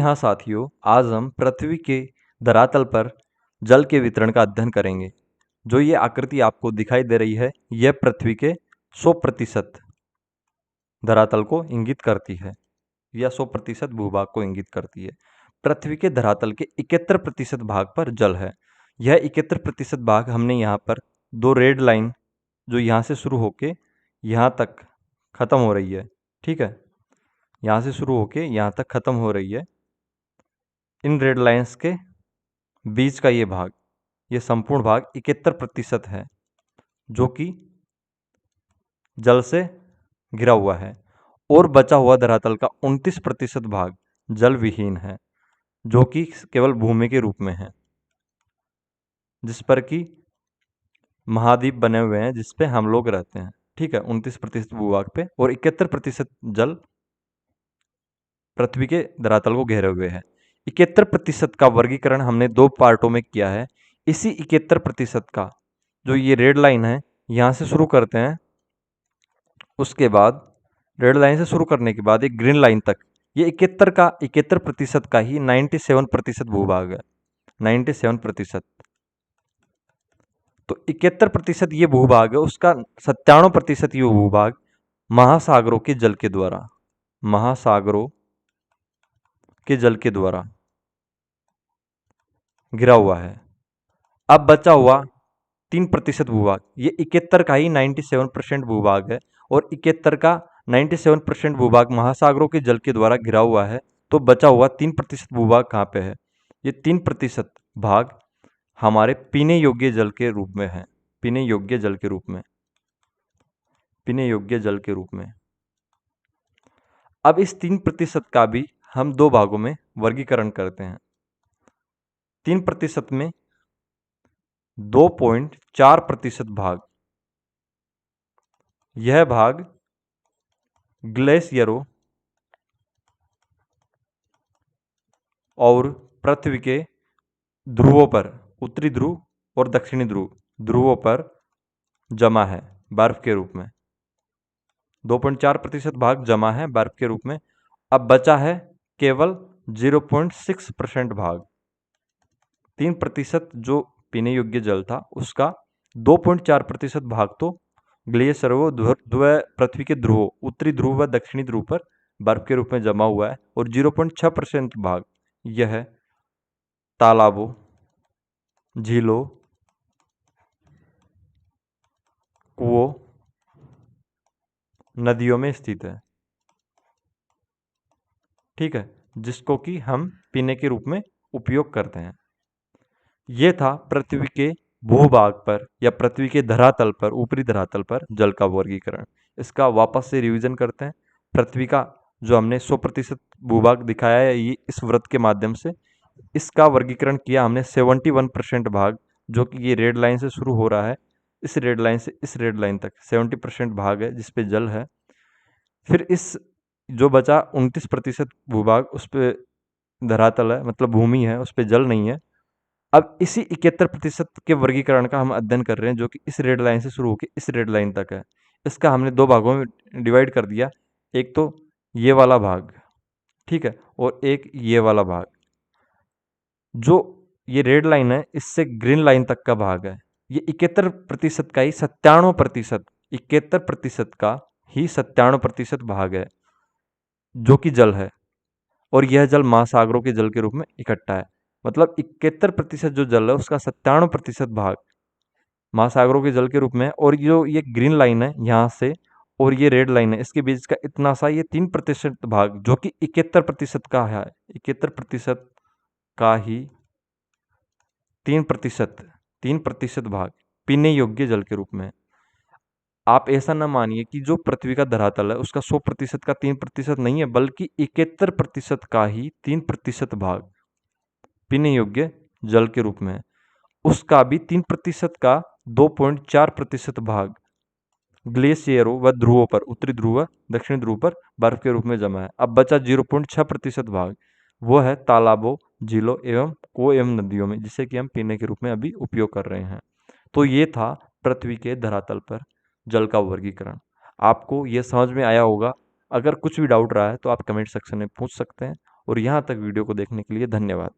जी हाँ साथियों, आज हम पृथ्वी के धरातल पर जल के वितरण का अध्ययन करेंगे। जो ये आकृति आपको दिखाई दे रही है, यह पृथ्वी के 100% धरातल को इंगित करती है या 100% भूभाग को इंगित करती है। पृथ्वी के धरातल के 71% भाग पर जल है। यह 71% भाग हमने यहाँ पर दो रेड लाइन जो यहाँ से शुरू होके यहाँ तक खत्म हो रही है, ठीक है, यहाँ से शुरू होके यहाँ तक खत्म हो रही है। इन रेड लाइंस के बीच का ये भाग, ये संपूर्ण भाग 71% है जो कि जल से घिरा हुआ है, और बचा हुआ धरातल का 29% भाग जल विहीन है जो कि केवल भूमि के रूप में है, जिस पर कि महाद्वीप बने हुए हैं जिस पे हम लोग रहते हैं, ठीक है। 29% भूभाग पे और 71% जल पृथ्वी के धरातल को घेरे हुए है। 71% का वर्गीकरण हमने दो पार्टों में किया है। इसी 71% का जो ये रेड लाइन है, यहाँ से शुरू करते हैं, उसके बाद रेड लाइन से शुरू करने के बाद एक ग्रीन लाइन तक, ये 71% का ही 97% भूभाग है। 97%, तो 71% ये भूभाग है, उसका 97% ये भूभाग महासागरों के जल के द्वारा, महासागरों के जल के द्वारा घिरा हुआ है। अब बचा हुआ 3% भूभाग, ये 71 का ही 97% भूभाग है, और 71 का 97% भूभाग महासागरों के जल के द्वारा घिरा हुआ है। तो बचा हुआ 3% भूभाग कहाँ पे है? ये 3% भाग हमारे पीने योग्य जल के रूप में है, पीने योग्य जल के रूप में, पीने योग्य जल के रूप में। अब इस 3% का भी हम दो भागों में वर्गीकरण करते हैं। 3% में 2.4% भाग, यह भाग ग्लेशियरों और पृथ्वी के ध्रुवों पर, उत्तरी ध्रुव और दक्षिणी ध्रुवों पर जमा है बर्फ के रूप में। 2.4% भाग जमा है बर्फ के रूप में। अब बचा है केवल 0.6% भाग। 3% जो पीने योग्य जल था, उसका 2.4% भाग तो ग्लेशियरों पृथ्वी के ध्रुवों, उत्तरी ध्रुव व दक्षिणी ध्रुव पर बर्फ के रूप में जमा हुआ है, और 0.6% भाग यह तालाबों, झीलों, कुओं, नदियों में स्थित है, ठीक है, जिसको कि हम पीने के रूप में उपयोग करते हैं। ये था पृथ्वी के भूभाग पर या पृथ्वी के धरातल पर, ऊपरी धरातल पर जल का वर्गीकरण। इसका वापस से रिवीजन करते हैं। पृथ्वी का जो हमने 100% भूभाग दिखाया है ये इस वृत्त के माध्यम से, इसका वर्गीकरण किया हमने 71% भाग, जो कि ये रेड लाइन से शुरू हो रहा है, इस रेड लाइन से इस रेड लाइन तक 70% भाग है जिसपे जल है। फिर इस जो बचा 29% भूभाग, उस पे धरातल है, मतलब भूमि है, उस पे जल नहीं है। अब इसी 71% के वर्गीकरण का हम अध्ययन कर रहे हैं, जो कि इस रेड लाइन से शुरू होकर इस रेड लाइन तक है। इसका हमने दो भागों में डिवाइड कर दिया, एक तो ये वाला भाग, ठीक है, और एक ये वाला भाग। जो ये रेड लाइन है, इससे ग्रीन लाइन तक का भाग है, ये 71% का ही 97%, 71% का ही 97% भाग है जो कि जल है, और यह जल महासागरों के जल के रूप में इकट्ठा है। मतलब 71% जो जल है उसका 97% भाग महासागरों के जल के रूप में है, और जो ये ग्रीन लाइन है यहाँ से और ये रेड लाइन है, इसके बीच का इतना सा ये 3% भाग जो कि 71% का है, 71% का ही 3% भाग पीने योग्य जल के रूप में है। आप ऐसा न मानिए कि जो पृथ्वी का धरातल है उसका 100% का 3% नहीं है, बल्कि 71% का ही 3% भाग पीने योग्य जल के रूप में है। उसका भी 3% का 2.4% भाग ग्लेशियरों व ध्रुवों पर, उत्तरी ध्रुव व दक्षिणी ध्रुव पर बर्फ के रूप में जमा है। अब बचा 0.6% भाग, वो है तालाबों, झीलों एवं कुओं एवं नदियों में, जिसे कि हम पीने के रूप में अभी उपयोग कर रहे हैं। तो ये था पृथ्वी के धरातल पर जल का वर्गीकरण। आपको ये समझ में आया होगा। अगर कुछ भी डाउट रहा है तो आप कमेंट सेक्शन में पूछ सकते हैं, और यहाँ तक वीडियो को देखने के लिए धन्यवाद।